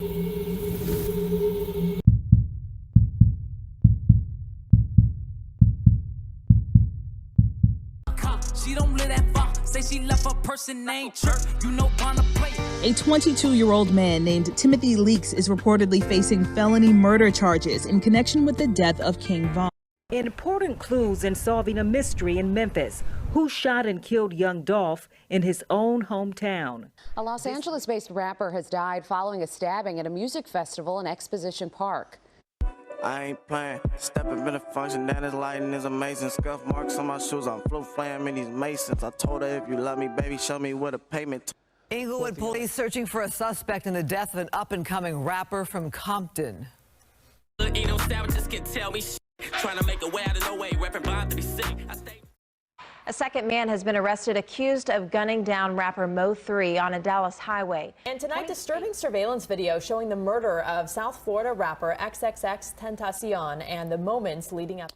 She don't live that far. Say she left her person named Church. You know, wanna play. A 22-year-old man named Timothy Leaks is reportedly facing felony murder charges in connection with the death of King Von. Important clues in solving a mystery in Memphis. Who shot and killed young Dolph in his own hometown? A Los Angeles-based rapper has died following a stabbing at a music festival in Exposition Park. I ain't playing. Stepping in the function, that is lighting is amazing. Scuff marks on my shoes, I'm flow flying in these masons. I told her, if you love me, baby, show me where the payment. Inglewood police searching for a suspect in the death of an up-and-coming rapper from Compton. Ain't no savages can tell me shit. Trying to make a way out of no way, rapping blind to be sick. A second man has been arrested accused of gunning down rapper Mo 3 on a Dallas highway. And tonight, disturbing surveillance video showing the murder of South Florida rapper XXX Tentacion and the moments leading up.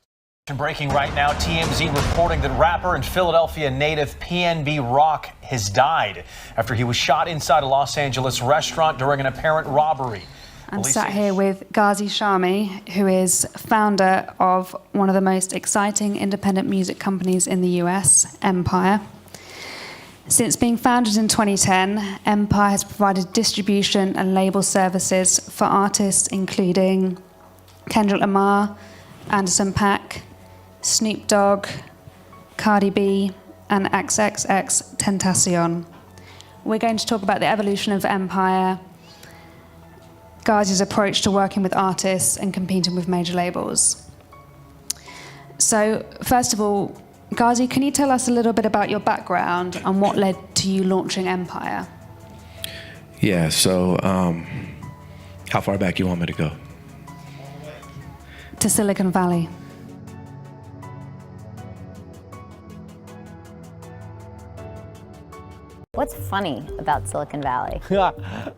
Breaking right now, TMZ reporting that rapper and Philadelphia native PNB Rock has died after he was shot inside a Los Angeles restaurant during an apparent robbery. I'm sat here with Ghazi Shami, who is founder of one of the most exciting independent music companies in the US, Empire. Since being founded in 2010, Empire has provided distribution and label services for artists including Kendrick Lamar, Anderson .Paak, Snoop Dogg, Cardi B, and XXX Tentacion. We're going to talk about the evolution of Empire, Ghazi's approach to working with artists and competing with major labels. So, first of all, Ghazi, can you tell us a little bit about your background and what led to you launching Empire? Yeah, so how far back you want me to go? To Silicon Valley. What's funny about Silicon Valley?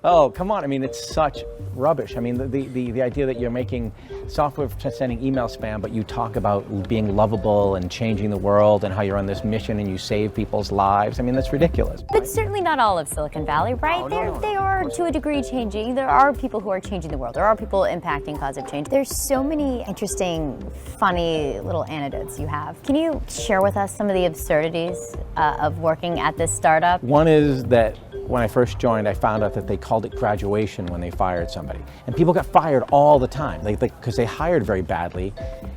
Oh, come on. I mean, it's such rubbish. I mean, the idea that you're making software for sending email spam, but you talk about being lovable and changing the world and how you're on this mission and you save people's lives. I mean, that's ridiculous. But certainly not all of Silicon Valley, right? They are, to a degree, changing. There are people who are changing the world. There are people impacting positive change. There's so many interesting, funny little anecdotes you have. Can you share with us some of the absurdities of working at this startup? One is that when I first joined, I found out that they called it graduation when they fired somebody. And people got fired all the time because they hired very badly,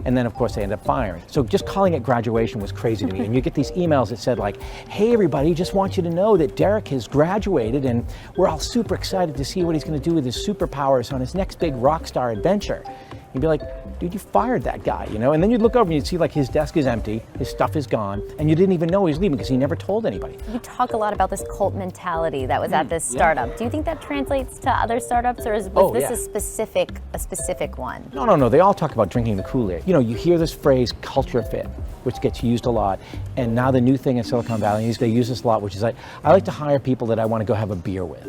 and then of course they ended up firing. So just calling it graduation was crazy to me. And you get these emails that said like, hey everybody, just want you to know that Derek has graduated and we're all super excited to see what he's gonna do with his superpowers on his next big rock star adventure. You'd be like, dude, you fired that guy, you know? And then you'd look over and you'd see like his desk is empty, his stuff is gone, and you didn't even know he was leaving because he never told anybody. You talk a lot about this cult mentality that was at this startup. Do you think that translates to other startups, or was this a specific one? No, they all talk about drinking the Kool-Aid. You know, you hear this phrase, culture fit, which gets used a lot. And now the new thing in Silicon Valley is they use this a lot, which is like, I like to hire people that I want to go have a beer with.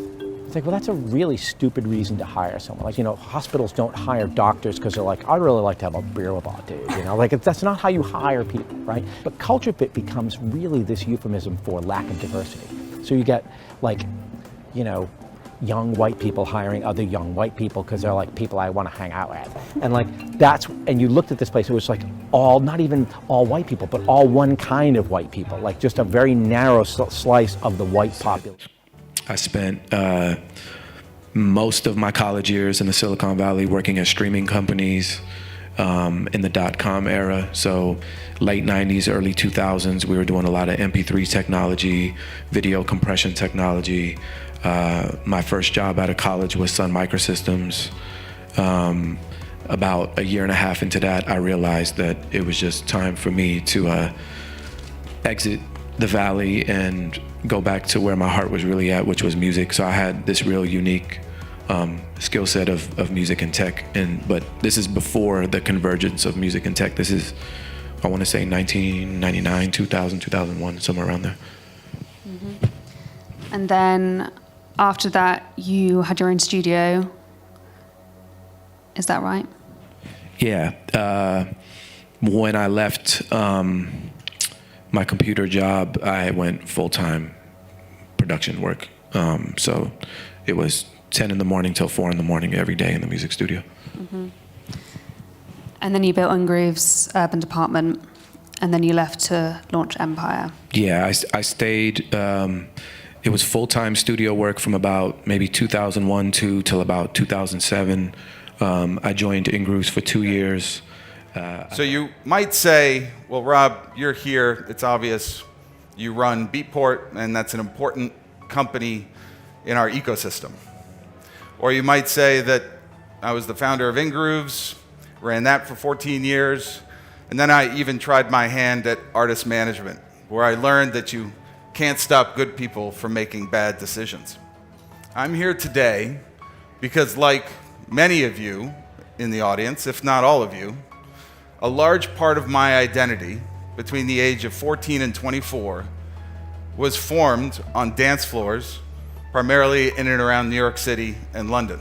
It's like, well, that's a really stupid reason to hire someone. Like, you know, hospitals don't hire doctors because they're like, I'd really like to have a beer with that dude, you know? Like, that's not how you hire people, right? But culture fit becomes really this euphemism for lack of diversity. So you get, like, you know, young white people hiring other young white people because they're like people I want to hang out with. And like, and you looked at this place, it was like not even all white people, but all one kind of white people, like just a very narrow slice of the white population. I spent most of my college years in the Silicon Valley working at streaming companies in the .com era. So late 90s, early 2000s, we were doing a lot of MP3 technology, video compression technology. My first job out of college was Sun Microsystems. About a year and a half into that, I realized that it was just time for me to exit the Valley and go back to where my heart was really at, which was music. So I had this real unique skill set of music and tech, but this is before the convergence of music and tech. This is, I want to say 1999, 2000, 2001, somewhere around there. Mm-hmm. And then after that, you had your own studio. Is that right? Yeah. When I left my computer job, I went full-time production work. So it was 10 in the morning till 4 in the morning every day in the music studio. Mm-hmm. And then you built Ungroove's urban department, and then you left to launch Empire. Yeah, I stayed. It was full-time studio work from about maybe 2001 till about 2007. I joined Ingrooves for 2 years. So you might say, well, Rob, you're here. It's obvious. You run Beatport, and that's an important company in our ecosystem. Or you might say that I was the founder of Ingrooves, ran that for 14 years, and then I even tried my hand at artist management, where I learned that you can't stop good people from making bad decisions. I'm here today because, like many of you in the audience, if not all of you, a large part of my identity between the age of 14 and 24 was formed on dance floors, primarily in and around New York City and London.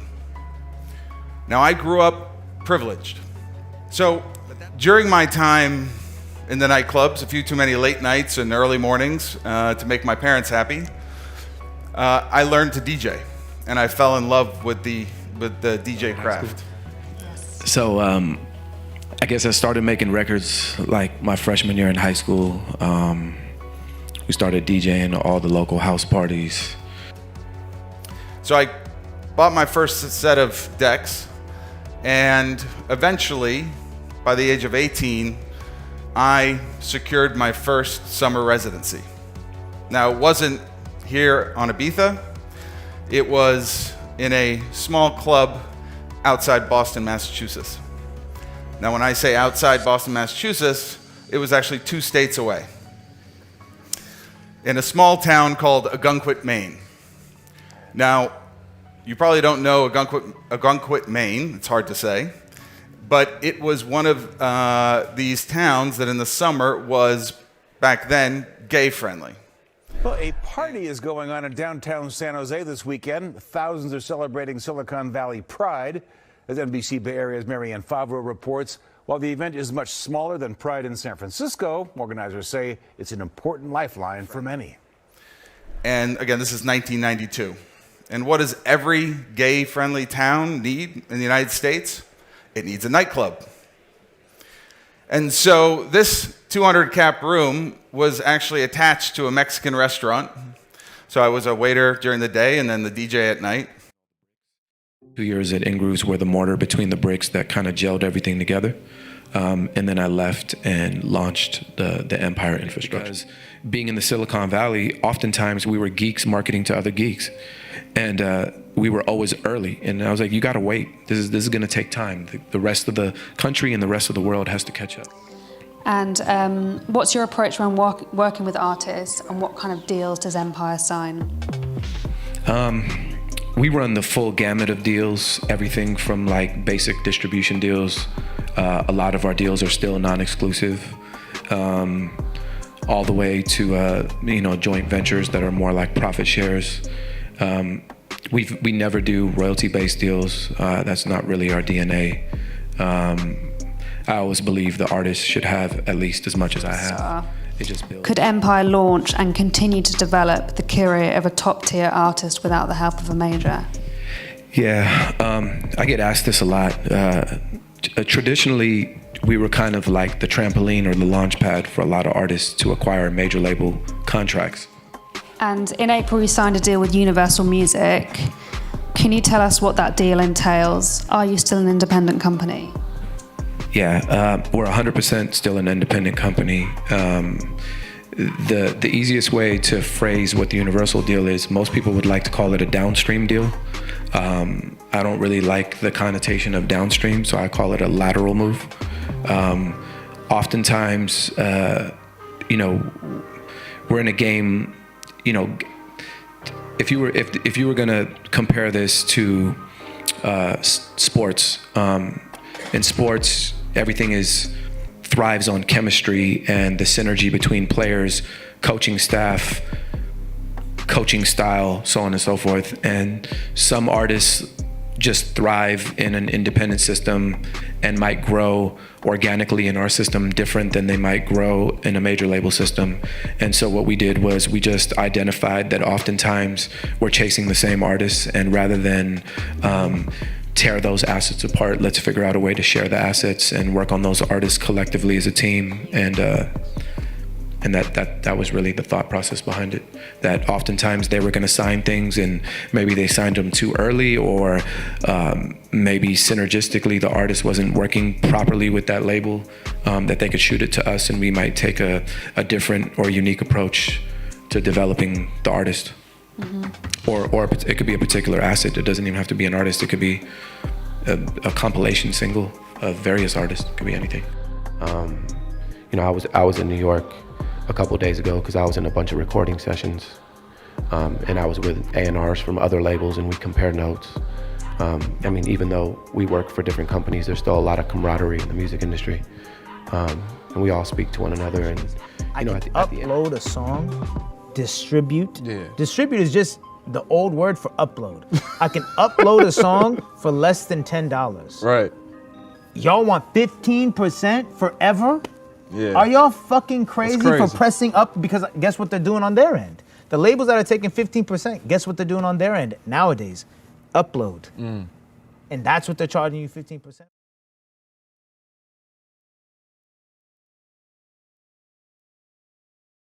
Now, I grew up privileged. So during my time in the nightclubs, a few too many late nights and early mornings to make my parents happy, I learned to DJ, and I fell in love with the DJ craft. So I guess I started making records like my freshman year in high school. We started DJing all the local house parties. So I bought my first set of decks, and eventually, by the age of 18, I secured my first summer residency. Now, it wasn't here on Ibiza. It was in a small club outside Boston, Massachusetts. Now, when I say outside Boston, Massachusetts, it was actually 2 states away, in a small town called Agunquit, Maine. Now, you probably don't know Agunquit, Maine. It's hard to say. But it was one of these towns that in the summer was, back then, gay-friendly. Well, a party is going on in downtown San Jose this weekend. Thousands are celebrating Silicon Valley Pride. As NBC Bay Area's Marianne Favreau reports, while the event is much smaller than Pride in San Francisco, organizers say it's an important lifeline for many. And again, this is 1992. And what does every gay-friendly town need in the United States? It needs a nightclub. And so this 200-cap room was actually attached to a Mexican restaurant. So I was a waiter during the day and then the DJ at night. 2 years at Ingrooves were the mortar between the bricks that kind of gelled everything together. And then I left and launched the Empire infrastructure. Because being in the Silicon Valley, oftentimes we were geeks marketing to other geeks. And we were always early. And I was like, you got to wait. This is going to take time. The rest of the country and the rest of the world has to catch up. And what's your approach around working with artists, and what kind of deals does Empire sign? We run the full gamut of deals, everything from like basic distribution deals. A lot of our deals are still non-exclusive, all the way to joint ventures that are more like profit shares. We never do royalty-based deals. That's not really our DNA. I always believe the artist should have at least as much as I have. It just builds. Could Empire launch and continue to develop the career of a top-tier artist without the help of a major? Yeah, I get asked this a lot. Traditionally, we were kind of like the trampoline or the launch pad for a lot of artists to acquire major label contracts. And in April, you signed a deal with Universal Music. Can you tell us what that deal entails? Are you still an independent company? Yeah, we're 100% still an independent company. The easiest way to phrase what the Universal deal is, most people would like to call it a downstream deal. I don't really like the connotation of downstream, so I call it a lateral move. Oftentimes, we're in a game. If you were gonna compare this to sports, in sports, everything thrives on chemistry and the synergy between players, coaching staff, coaching style, so on and so forth. And some artists just thrive in an independent system and might grow organically in our system different than they might grow in a major label system. And so what we did was we just identified that oftentimes we're chasing the same artists, and rather than tear those assets apart, let's figure out a way to share the assets and work on those artists collectively as a team. And that was really the thought process behind it. That oftentimes they were going to sign things and maybe they signed them too early, or maybe synergistically the artist wasn't working properly with that label, that they could shoot it to us and we might take a different or unique approach to developing the artist. Or it could be a particular asset. It doesn't even have to be an artist. It could be a compilation single of various artists. It could be anything. You know, I was in New York a couple of days ago because I was in a bunch of recording sessions, and I was with A&Rs from other labels, and we compared notes. I mean, even though we work for different companies, there's still a lot of camaraderie in the music industry, and we all speak to one another. And you know, upload a song, distribute. Distribute is just the old word for upload. I can upload a song for less than $10. Right. Y'all want 15% forever? Yeah. Are y'all fucking crazy for pressing up? Because guess what they're doing on their end? The labels that are taking 15%, guess what they're doing on their end nowadays? Upload. And that's what they're charging you 15%?